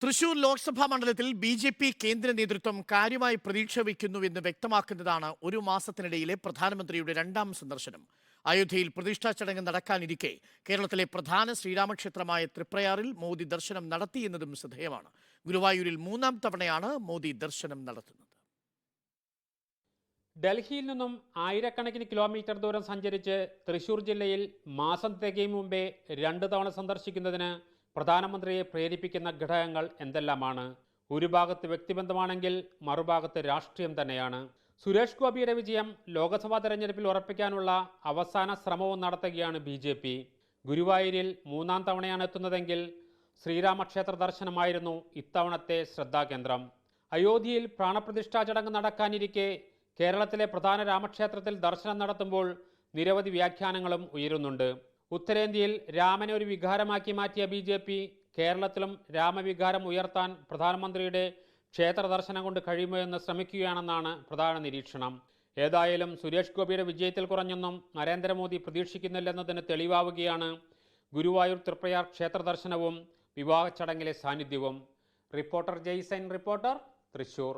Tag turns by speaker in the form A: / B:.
A: തൃശൂർ ലോക്സഭാ മണ്ഡലത്തിൽ ബി.ജെ.പി. കേന്ദ്ര നേതൃത്വം കാര്യമായി പ്രതീക്ഷ വയ്ക്കുന്നുവെന്ന് വ്യക്തമാക്കുന്നതാണ് ഒരു മാസത്തിനിടയിലെ പ്രധാനമന്ത്രിയുടെ രണ്ടാം സന്ദർശനം. അയോധ്യയിൽ പ്രതിഷ്ഠാ ചടങ്ങ് നടക്കാനിരിക്കെ കേരളത്തിലെ പ്രധാന ശ്രീരാമക്ഷേത്രമായ തൃപ്രയാറിൽ മോദി ദർശനം നടത്തിയെന്നതും ശ്രദ്ധേയമാണ്. ഗുരുവായൂരിൽ മൂന്നാം തവണയാണ് മോദി ദർശനം നടത്തുന്നത്.
B: ഡൽഹിയിൽ നിന്നും ആയിരക്കണക്കിന് കിലോമീറ്റർ ദൂരം സഞ്ചരിച്ച് തൃശൂർ ജില്ലയിൽ മാസം തികയും മുമ്പേ 2 തവണ സന്ദർശിക്കുന്നതിന് പ്രധാനമന്ത്രിയെ പ്രേരിപ്പിക്കുന്ന ഘടകങ്ങൾ എന്തെല്ലാമാണ്? ഒരു ഭാഗത്ത് വ്യക്തിബന്ധമാണെങ്കിൽ മറുഭാഗത്ത് രാഷ്ട്രീയം തന്നെയാണ്. സുരേഷ് ഗോപിയുടെ വിജയം ലോക്സഭാ തെരഞ്ഞെടുപ്പിൽ ഉറപ്പിക്കാനുള്ള അവസാന ശ്രമവും നടത്തുകയാണ് ബി.ജെ.പി. ഗുരുവായൂരിൽ മൂന്നാം തവണയാണ് എത്തുന്നതെങ്കിൽ ശ്രീരാമക്ഷേത്ര ദർശനമായിരുന്നു ഇത്തവണത്തെ ശ്രദ്ധാകേന്ദ്രം. അയോധ്യയിൽ പ്രാണപ്രതിഷ്ഠാ ചടങ്ങ് നടക്കാനിരിക്കെ കേരളത്തിലെ പ്രധാന രാമക്ഷേത്രത്തിൽ ദർശനം നടത്തുമ്പോൾ നിരവധി വ്യാഖ്യാനങ്ങളും ഉയരുന്നുണ്ട്. ഉത്തരേന്ത്യയിൽ രാമനെ ഒരു വികാരമാക്കി മാറ്റിയ ബി.ജെ.പി. കേരളത്തിലും രാമവികാരം ഉയർത്താൻ പ്രധാനമന്ത്രിയുടെ ക്ഷേത്ര ദർശനം കൊണ്ട് കഴിയുമോ എന്ന് ശ്രമിക്കുകയാണെന്നാണ് പ്രധാന നിരീക്ഷണം. ഏതായാലും സുരേഷ് ഗോപിയുടെ വിജയത്തിൽ കുറഞ്ഞൊന്നും നരേന്ദ്രമോദി പ്രതീക്ഷിക്കുന്നില്ലെന്നതിന് തെളിവാവുകയാണ് ഗുരുവായൂർ തൃപ്രയാർ ക്ഷേത്ര ദർശനവും വിവാഹ ചടങ്ങിലെ സാന്നിധ്യവും. Reporter Jaison, reporter, Thrissur.